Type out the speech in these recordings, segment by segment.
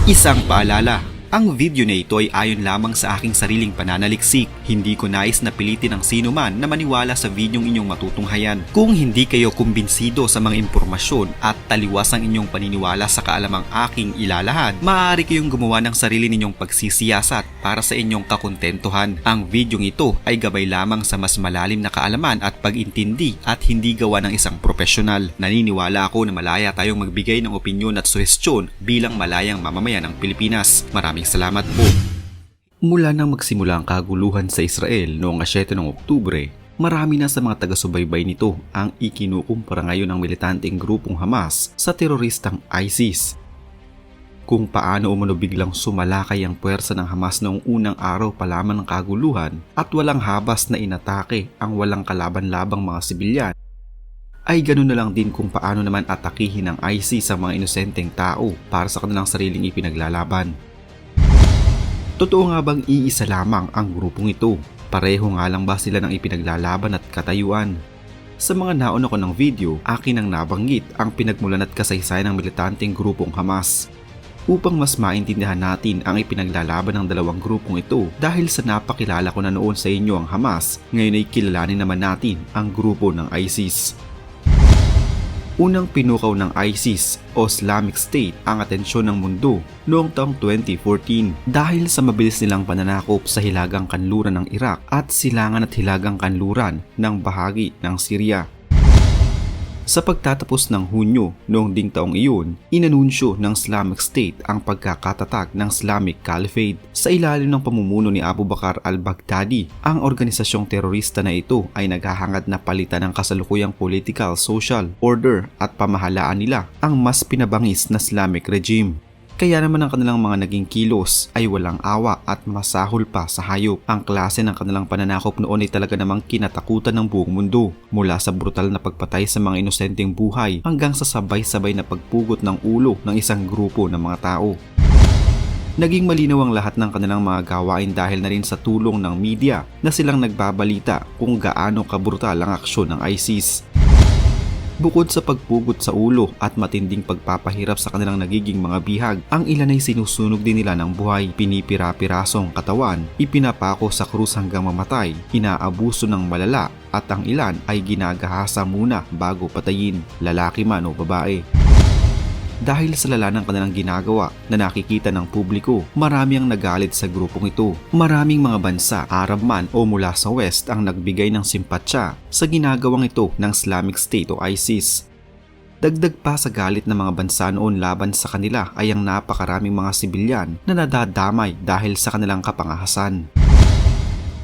Isang paalala, ang video na ito ay ayon lamang sa aking sariling pananaliksik. Hindi ko nais na pilitin ang sino man na maniwala sa videong inyong matutunghayan. Kung hindi kayo kumbinsido sa mga impormasyon at taliwas ang inyong paniniwala sa kaalamang aking ilalahad, maaari kayong gumawa ng sarili ninyong pagsisiyasat para sa inyong kakontentuhan. Ang videong ito ay gabay lamang sa mas malalim na kaalaman at pag-intindi at hindi gawa ng isang profesional. Naniniwala ako na malaya tayong magbigay ng opinyon at suhestyon bilang malayang mamamayan ng Pilipinas. Maraming salamat po. Mula nang magsimula ang kaguluhan sa Israel noong 7 ng Oktubre, marami na sa mga taga-subaybay nito ang ikinukumpara ngayon ng militanteng grupong Hamas sa teroristang ISIS. Kung paano umano biglang sumalakay ang puwersa ng Hamas noong unang araw pa lamang ng kaguluhan at walang habas na inatake ang walang kalaban-labang mga sibilyan, ay ganoon na lang din kung paano naman atakihin ng ISIS sa mga inosenteng tao para sa kanilang sariling ipinaglalaban. Totoo nga bang iisa lamang ang grupong ito? Pareho nga lang ba sila ng ipinaglalaban at katayuan? Sa mga nauna ko ng video, akin ang nabanggit ang pinagmulan at kasaysayan ng militanteng grupong Hamas. Upang mas maintindihan natin ang ipinaglalaban ng dalawang grupong ito dahil sa napakilala ko na noon sa inyo ang Hamas, ngayon ay kilalanin naman natin ang grupo ng ISIS. Unang pinukaw ng ISIS o Islamic State ang atensyon ng mundo noong taong 2014 dahil sa mabilis nilang pananakop sa hilagang kanluran ng Iraq at silangan at hilagang kanluran ng bahagi ng Syria. Sa pagtatapos ng Hunyo noong ding taong iyon, inanunsyo ng Islamic State ang pagkakatatag ng Islamic Caliphate sa ilalim ng pamumuno ni Abu Bakr al-Baghdadi. Ang organisasyong terorista na ito ay naghahangad na palitan ng kasalukuyang political, social, order at pamahalaan nila ang mas pinabangis na Islamic regime. Kaya naman ang kanilang mga naging kilos ay walang awa at masahol pa sa hayop. Ang klase ng kanilang pananakop noon ay talaga namang kinatakutan ng buong mundo. Mula sa brutal na pagpatay sa mga inosenteng buhay hanggang sa sabay-sabay na pagpugot ng ulo ng isang grupo ng mga tao. Naging malinaw ang lahat ng kanilang mga gawain dahil na rin sa tulong ng media na silang nagbabalita kung gaano kabrutal ang aksyon ng ISIS. Bukod sa pagpugot sa ulo at matinding pagpapahirap sa kanilang nagiging mga bihag, ang ilan ay sinusunog din nila ng buhay, pinipira-pirasong katawan, ipinapako sa krus hanggang mamatay, inaabuso ng malala at ang ilan ay ginagahasa muna bago patayin, lalaki man o babae. Dahil sa lala ng kanilang ginagawa na nakikita ng publiko, marami ang nagalit sa grupong ito. Maraming mga bansa, Arab man o mula sa West ang nagbigay ng simpatsya sa ginagawang ito ng Islamic State o ISIS. Dagdag pa sa galit ng mga bansa noon laban sa kanila ay ang napakaraming mga sibilyan na nadadamay dahil sa kanilang kapangahasan.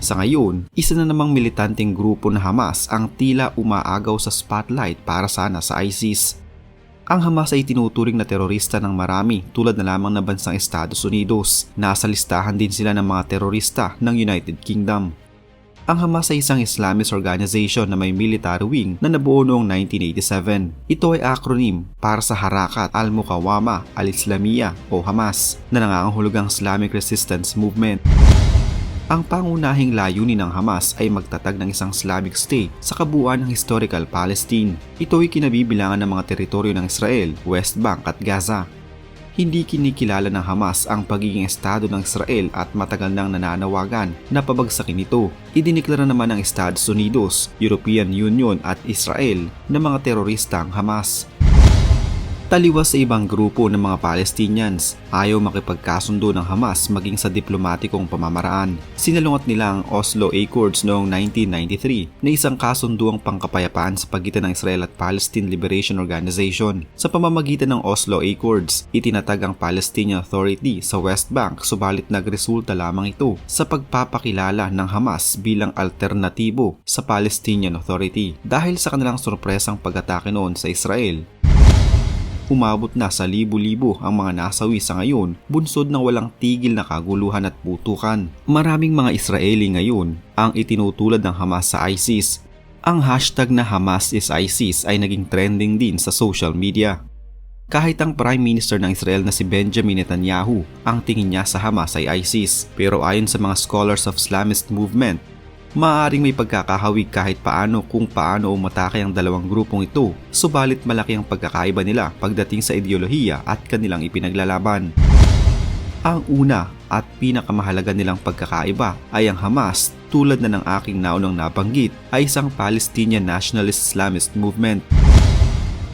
Sa ngayon, isa na namang militanteng grupo na Hamas ang tila umaagaw sa spotlight para sana sa ISIS. Ang Hamas ay tinuturing na terorista ng marami tulad na lamang ng bansang Estados Unidos. Nasa listahan din sila ng mga terorista ng United Kingdom. Ang Hamas ay isang Islamist organization na may military wing na nabuo noong 1987. Ito ay acronym para sa Harakat al-Muqawama al-Islamiyya o Hamas na nangangahulugang Islamic Resistance Movement. Ang pangunahing layunin ng Hamas ay magtatag ng isang Islamic State sa kabuuan ng historical Palestine. Ito ay kinabibilangan ng mga teritoryo ng Israel, West Bank at Gaza. Hindi kinikilala ng Hamas ang pagiging estado ng Israel at matagal nang nananawagan na pabagsakin ito. Idiniklara naman ng Estados Unidos, European Union at Israel na mga terorista ang Hamas. Taliwas sa ibang grupo ng mga Palestinians, ayaw makipagkasundo ng Hamas maging sa diplomatikong pamamaraan. Sinalungat nila ang Oslo Accords noong 1993 na isang kasunduang pangkapayapaan sa pagitan ng Israel at Palestine Liberation Organization. Sa pamamagitan ng Oslo Accords, itinatag ang Palestinian Authority sa West Bank subalit nagresulta lamang ito sa pagpapakilala ng Hamas bilang alternatibo sa Palestinian Authority. Dahil sa kanilang sorpresang pag-atake noon sa Israel, umabot na sa libo-libo ang mga nasawi sa ngayon, bunsod ng walang tigil na kaguluhan at putukan. Maraming mga Israeli ngayon ang itinutulad ng Hamas sa ISIS. Ang hashtag na Hamas is ISIS ay naging trending din sa social media. Kahit ang Prime Minister ng Israel na si Benjamin Netanyahu, ang tingin niya sa Hamas ay ISIS. Pero ayon sa mga scholars of Islamist movement, maaaring may pagkakahawig kahit paano kung paano umatake ang dalawang grupong ito, subalit malaki ang pagkakaiba nila pagdating sa ideolohiya at kanilang ipinaglalaban. Ang una at pinakamahalaga nilang pagkakaiba ay ang Hamas, tulad na ng aking naunang nabanggit, ay isang Palestinian Nationalist Islamist movement.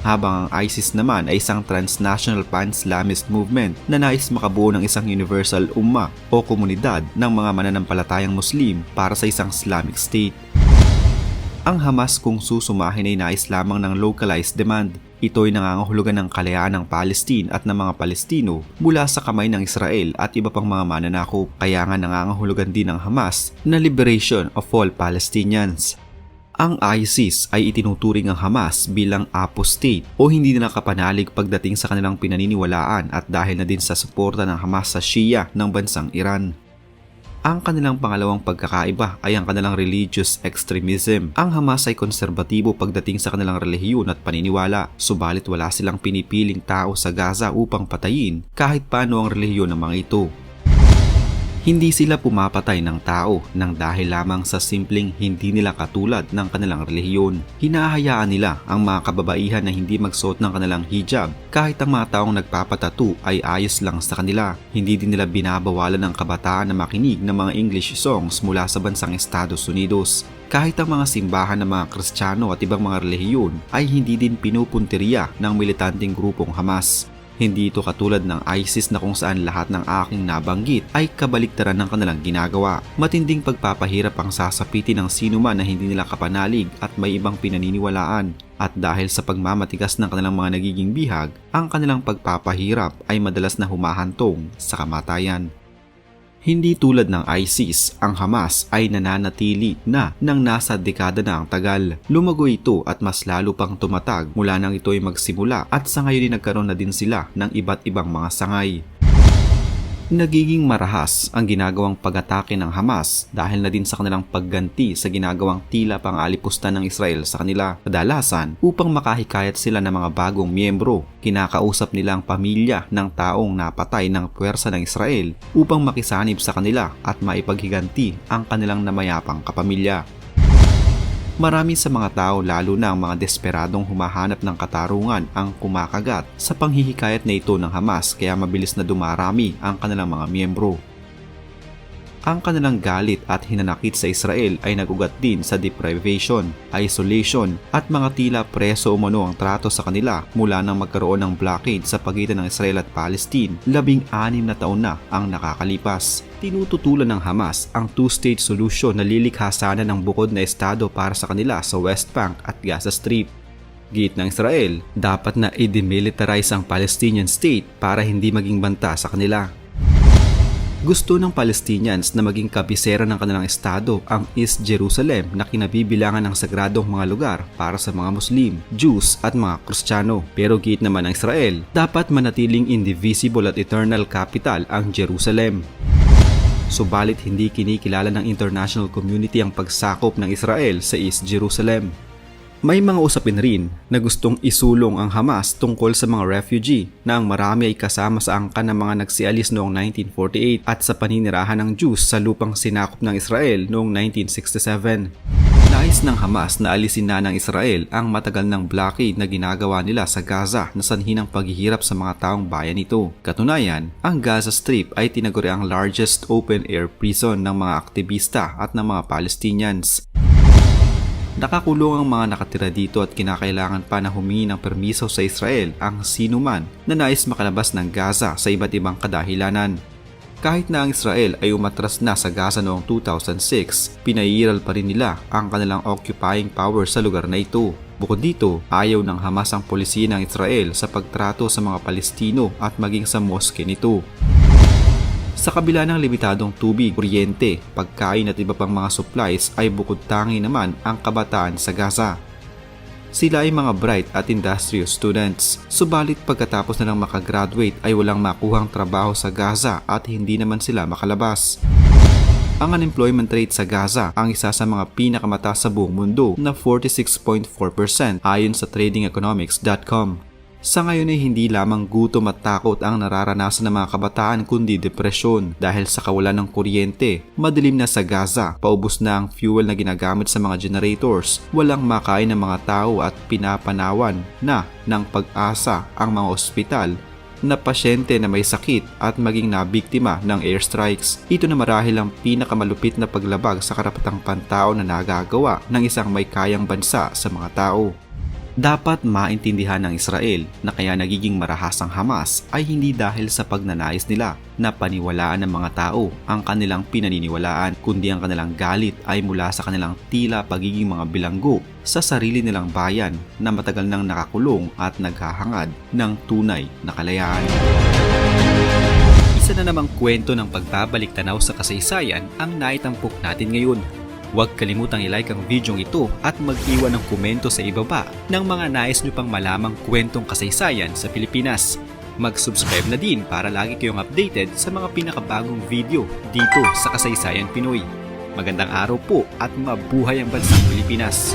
Habang ang ISIS naman ay isang transnational pan-Islamist movement na nais makabuo ng isang universal umma o komunidad ng mga mananampalatayang Muslim para sa isang Islamic State. Ang Hamas kung susumahin ay nais lamang ng localized demand. Ito ay nangangahulugan ng kalayaan ng Palestine at ng mga Palestino mula sa kamay ng Israel at iba pang mga mananakop. Kaya nga nangangahulugan din ng Hamas na liberation of all Palestinians. Ang ISIS ay itinuturing ang Hamas bilang apostate o hindi na nakapanalig pagdating sa kanilang pinaniniwalaan at dahil na din sa suporta ng Hamas sa Shia ng bansang Iran. Ang kanilang pangalawang pagkakaiba ay ang kanilang religious extremism. Ang Hamas ay konserbatibo pagdating sa kanilang relihiyon at paniniwala, subalit wala silang pinipiling tao sa Gaza upang patayin kahit paano ang relihiyon ng mga ito. Hindi sila pumapatay ng tao nang dahil lamang sa simpleng hindi nila katulad ng kanilang relihiyon. Hinahayaan nila ang mga kababaihan na hindi magsuot ng kanilang hijab kahit ang mga taong nagpapatattoo ay ayos lang sa kanila. Hindi din nila binabawalan ng kabataan na makinig ng mga English songs mula sa bansang Estados Unidos. Kahit ang mga simbahan ng mga Kristiyano at ibang mga relihiyon ay hindi din pinupunteriya ng militanteng grupong Hamas. Hindi ito katulad ng ISIS na kung saan lahat ng aking nabanggit ay kabaliktaran ng kanilang ginagawa. Matinding pagpapahirap ang sasapitin ng sinuman na hindi nila kapanalig at may ibang pinaniniwalaan. At dahil sa pagmamatigas ng kanilang mga nagiging bihag, ang kanilang pagpapahirap ay madalas na humahantong sa kamatayan. Hindi tulad ng ISIS, ang Hamas ay nananatili na nang nasa dekada na ang tagal. Lumago ito at mas lalo pang tumatag mula nang ito ay magsimula at sa ngayon ay nagkaroon na din sila ng iba't ibang mga sangay. Nagiging marahas ang ginagawang pag-atake ng Hamas dahil na din sa kanilang pagganti sa ginagawang tila pang-alipusta ng Israel sa kanila. Kadalasan, upang makahikayat sila ng mga bagong miyembro, kinakausap nila ang pamilya ng taong napatay ng puwersa ng Israel upang makisanib sa kanila at maipaghiganti ang kanilang namayapang kapamilya. Marami sa mga tao, lalo na ang mga desperadong humahanap ng katarungan, ang kumakagat sa panghihikayat na ito ng Hamas kaya mabilis na dumarami ang kanilang mga miyembro. Ang kanilang galit at hinanakit sa Israel ay nagugat din sa deprivation, isolation at mga tila preso umano ang trato sa kanila mula nang magkaroon ng blockade sa pagitan ng Israel at Palestine. 16 na taon na ang nakakalipas. Tinututulan ng Hamas ang two-state solution na lilikha sana ng bukod na estado para sa kanila sa West Bank at Gaza Strip. Giit ng Israel, dapat na i-demilitarize ang Palestinian state para hindi maging banta sa kanila. Gusto ng Palestinians na maging kabisera ng kanilang estado ang East Jerusalem na kinabibilangan ng sagradong mga lugar para sa mga Muslim, Jews at mga Kristiyano. Pero giit naman ng Israel, dapat manatiling indivisible at eternal capital ang Jerusalem. Subalit hindi kinikilala ng international community ang pagsakop ng Israel sa East Jerusalem. May mga usapin rin na gustong isulong ang Hamas tungkol sa mga refugee na ang marami ay kasama sa angkan ng mga nagsialis noong 1948 at sa paninirahan ng Jews sa lupang sinakop ng Israel noong 1967. Nais ng Hamas na alisin na ng Israel ang matagal ng blockade na ginagawa nila sa Gaza na sanhi ng paghihirap sa mga taong bayan nito. Katunayan, ang Gaza Strip ay tinaguri ang largest open-air prison ng mga aktivista at ng mga Palestinians. Nakakulong ang mga nakatira dito at kinakailangan pa na humingi ng permiso sa Israel ang sinuman na nais makalabas ng Gaza sa iba't ibang kadahilanan. Kahit na ang Israel ay umatras na sa Gaza noong 2006, pinairal pa rin nila ang kanilang occupying power sa lugar na ito. Bukod dito, ayaw ng Hamas ang polisiya ng Israel sa pagtrato sa mga Palestino at maging sa moske nito. Sa kabila ng limitadong tubig, kuryente, pagkain at iba pang mga supplies ay bukod tangi naman ang kabataan sa Gaza. Sila ay mga bright at industrious students, subalit pagkatapos na lang makagraduate ay walang makuhang trabaho sa Gaza at hindi naman sila makalabas. Ang unemployment rate sa Gaza ang isa sa mga pinakamataas sa buong mundo na 46.4% ayon sa tradingeconomics.com. Sa ngayon ay hindi lamang gutom at takot ang nararanasan ng mga kabataan kundi depresyon dahil sa kawalan ng kuryente, madilim na sa Gaza, paubos na ang fuel na ginagamit sa mga generators, walang makain ng mga tao at pinapanawan na ng pag-asa ang mga ospital na pasyente na may sakit at maging nabiktima ng airstrikes. Ito na marahil ang pinakamalupit na paglabag sa karapatang pantao na nagagawa ng isang may kayang bansa sa mga tao. Dapat maintindihan ng Israel na kaya nagiging marahas ang Hamas ay hindi dahil sa pagnanais nila na paniwalaan ng mga tao ang kanilang pinaniniwalaan, kundi ang kanilang galit ay mula sa kanilang tila pagiging mga bilanggo sa sarili nilang bayan na matagal nang nakakulong at naghahangad ng tunay na kalayaan. Isa na namang kwento ng pagbabalik tanaw sa kasaysayan ang naitampok natin ngayon. Huwag kalimutang i-like ang video ito at mag-iwan ng komento sa ibaba ng mga nais nyo pang malamang kwentong kasaysayan sa Pilipinas. Mag-subscribe na din para lagi kayong updated sa mga pinakabagong video dito sa Kasaysayan Pinoy. Magandang araw po at mabuhay ang bansang Pilipinas!